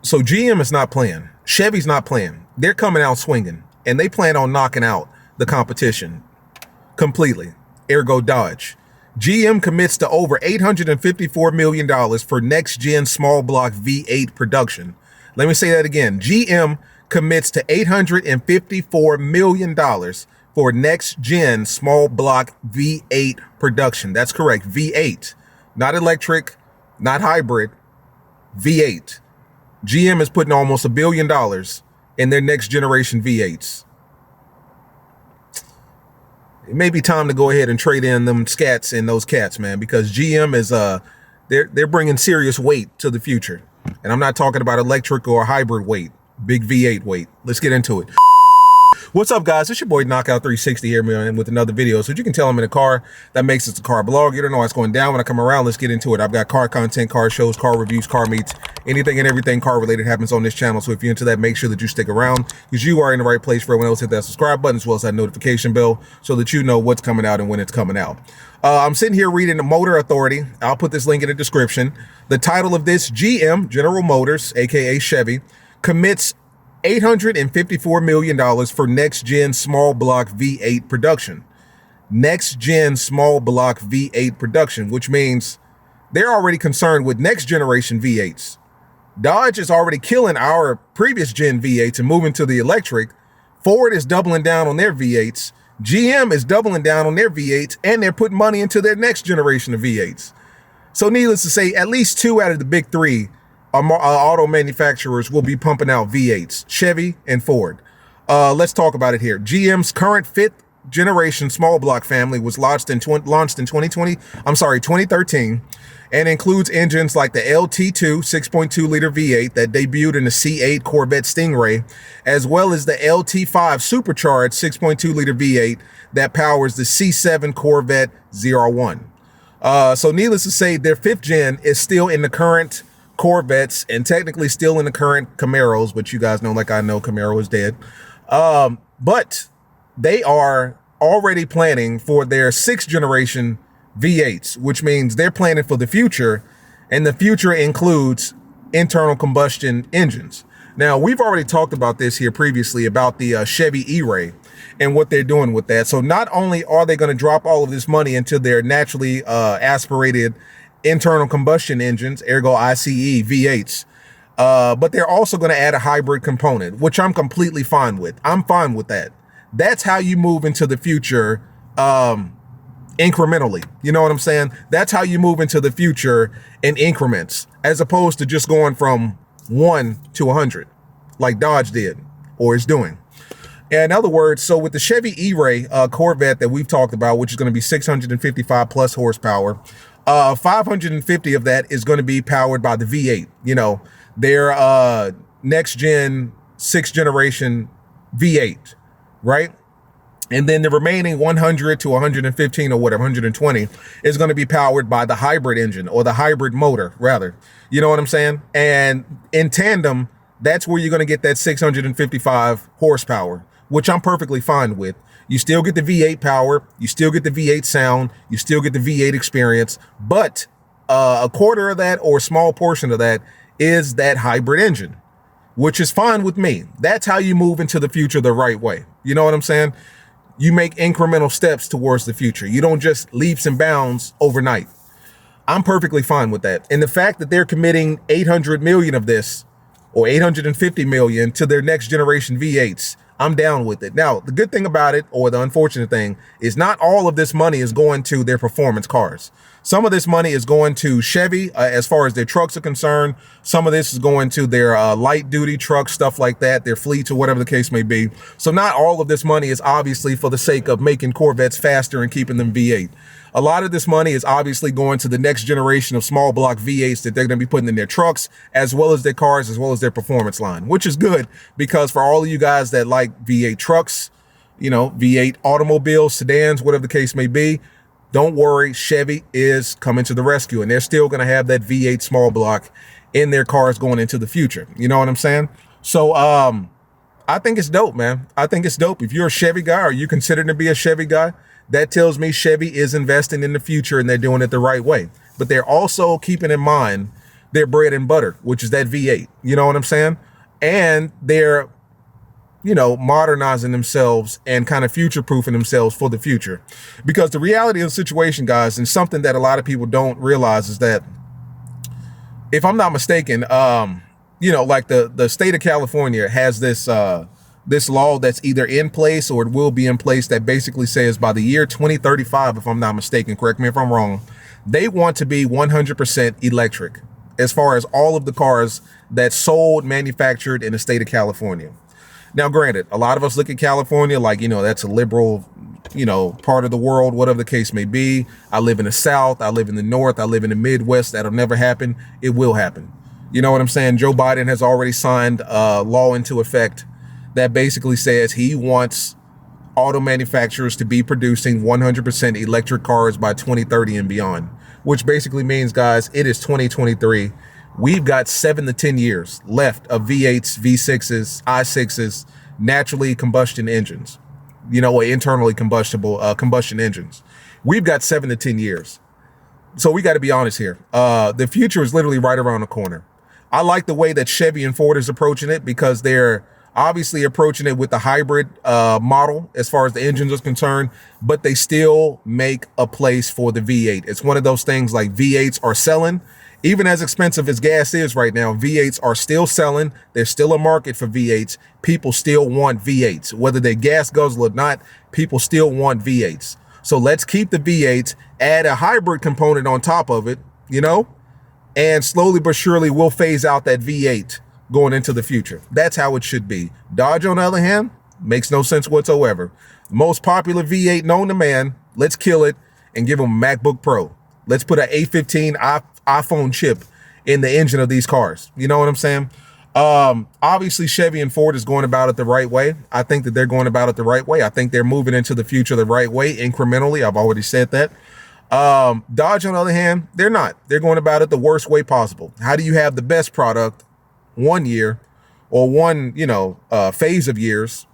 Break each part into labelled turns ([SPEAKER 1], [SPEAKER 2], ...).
[SPEAKER 1] So GM is not playing. Chevy's not playing. They're coming out swinging, and they plan on knocking out the competition completely. Ergo Dodge. GM commits to over $854 million for next-gen small block V8 production. Let me say that again. GM commits to $854 million for next-gen small block V8 production. That's correct. V8. Not electric, not hybrid. V8. GM is putting almost $1 billion in their next generation V8s. It may be time to go ahead and trade in them scats and those cats, man, because GM is they're bringing serious weight to the future. And I'm not talking about electric or hybrid weight, big V8 weight. Let's get into it. What's up, guys? It's your boy Knockout 360 here, man, with another video. So you can tell I'm in a car. That makes it a car blog. You don't know what's going down when I come around. Let's get into it. I've got car content, car shows, car reviews, car meets. Anything and everything car related happens on this channel. So if you're into that, make sure that you stick around, because you are in the right place. For everyone else, hit that subscribe button as well as that notification bell so that you know what's coming out and when it's coming out. I'm sitting here reading the Motor Authority. I'll put this link in the description. The title of this: GM, General Motors, aka Chevy, commits $854 million for next-gen small block V8 production. Next-gen small block V8 production, which means they're already concerned with next-generation V8s. Dodge is already killing our previous gen V8s and moving to the electric. Ford is doubling down on their V8s. GM is doubling down on their V8s, and they're putting money into their next generation of V8s. So needless to say, at least two out of the big three auto manufacturers will be pumping out V8s, Chevy and Ford. Let's talk about it here. GM's current fifth generation small block family was launched in 2013, and includes engines like the LT2 6.2 liter V8 that debuted in the C8 Corvette Stingray, as well as the LT5 supercharged 6.2 liter V8 that powers the C7 Corvette 01. So needless to say, their fifth gen is still in the current Corvettes and technically still in the current Camaros, which you guys know, like I know, Camaro is dead. But they are already planning for their sixth generation V8s, which means they're planning for the future, and the future includes internal combustion engines. Now, we've already talked about this here previously about the Chevy E-Ray and what they're doing with that. So not only are they going to drop all of this money into their naturally aspirated internal combustion engines, ergo ICE V8s, but they're also going to add a hybrid component, which I'm completely fine with. I'm fine with that. That's how you move into the future incrementally. You know what I'm saying? That's how you move into the future in increments, as opposed to just going from 1 to 100 like Dodge did or is doing. In other words, so with the Chevy E-Ray Corvette that we've talked about, which is going to be 655 plus horsepower, 550 of that is going to be powered by the V8, you know, their next gen 6th generation V8, right? And then the remaining 100 to 115 or whatever, 120 is going to be powered by the hybrid engine, or the hybrid motor rather. You know what I'm saying? And in tandem, that's where you're going to get that 655 horsepower, which I'm perfectly fine with. You still get the V8 power, you still get the V8 sound, you still get the V8 experience, but a quarter of that or a small portion of that is that hybrid engine, which is fine with me. That's how you move into the future the right way. You know what I'm saying? You make incremental steps towards the future. You don't just leaps and bounds overnight. I'm perfectly fine with that. And the fact that they're committing 800 million of this, or 850 million to their next generation V8s, I'm down with it. Now, the good thing about it, or the unfortunate thing, is not all of this money is going to their performance cars. Some of this money is going to Chevy as far as their trucks are concerned. Some of this is going to their light duty trucks, stuff like that, their fleets or whatever the case may be. So not all of this money is obviously for the sake of making Corvettes faster and keeping them V8. A lot of this money is obviously going to the next generation of small block V8s that they're going to be putting in their trucks, as well as their cars, as well as their performance line, which is good, because for all of you guys that like V8 trucks, you know, V8 automobiles, sedans, whatever the case may be, don't worry, Chevy is coming to the rescue, and they're still going to have that V8 small block in their cars going into the future. You know what I'm saying? So I think it's dope, man. I think it's dope. If you're a Chevy guy, or you consider to be a Chevy guy, that tells me Chevy is investing in the future and they're doing it the right way. But they're also keeping in mind their bread and butter, which is that V8. You know what I'm saying? And they're, you know, modernizing themselves and kind of future-proofing themselves for the future. Because the reality of the situation, guys, and something that a lot of people don't realize is that, if I'm not mistaken, you know, like the state of California has this this law that's either in place or it will be in place that basically says by the year 2035, if I'm not mistaken, correct me if I'm wrong, they want to be 100% electric as far as all of the cars that's sold, manufactured in the state of California. Now, granted, a lot of us look at California like, you know, that's a liberal, you know, part of the world, whatever the case may be. I live in the South. I live in the North. I live in the Midwest. That'll never happen. It will happen. You know what I'm saying? Joe Biden has already signed a law into effect that basically says he wants auto manufacturers to be producing 100% electric cars by 2030 and beyond, which basically means, guys, it is 2023. We've got 7 to 10 years left of V8s, V6s, i6s, naturally combustion engines, you know, internally combustible combustion engines. We've got 7 to 10 years. So we got to be honest here. The future is literally right around the corner. I like the way that Chevy and Ford is approaching it, because they're obviously approaching it with the hybrid model as far as the engines are concerned, but they still make a place for the V8. It's one of those things, like V8s are selling. Even as expensive as gas is right now, V8s are still selling. There's still a market for V8s. People still want V8s. Whether they're gas guzzle or not, people still want V8s. So let's keep the V8s, add a hybrid component on top of it, you know, and slowly but surely we'll phase out that V8 going into the future. That's how it should be. Dodge, on the other hand, makes no sense whatsoever. Most popular V8 known to man, let's kill it and give them a MacBook Pro. Let's put an A15 iPhone chip in the engine of these cars. You know what I'm saying? Obviously, Chevy and Ford is going about it the right way. I think that they're going about it the right way. I think they're moving into the future the right way, incrementally. I've already said that. Dodge, on the other hand, they're not. They're going about it the worst way possible. How do you have the best product one year or one, you know, phase of years,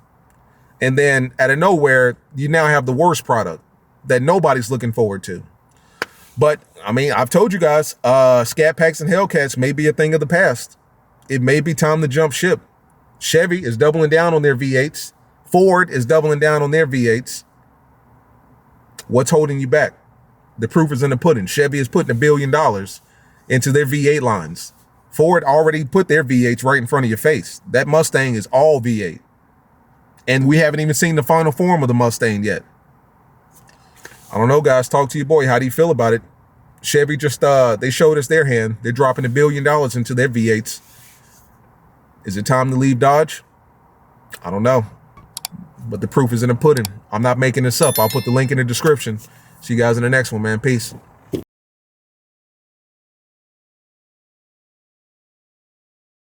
[SPEAKER 1] and then out of nowhere, you now have the worst product that nobody's looking forward to? But I mean, I've told you guys, Scat Packs and Hellcats may be a thing of the past. It may be time to jump ship. Chevy is doubling down on their V8s. Ford is doubling down on their V8s. What's holding you back? The proof is in the pudding. Chevy is putting $1 billion into their V8 lines. Ford already put their V8s right in front of your face. That Mustang is all V8. And we haven't even seen the final form of the Mustang yet. I don't know, guys. Talk to your boy. How do you feel about it? Chevy just, they showed us their hand. They're dropping $1 billion into their V8s. Is it time to leave Dodge? I don't know. But the proof is in the pudding. I'm not making this up. I'll put the link in the description. See you guys in the next one, man. Peace.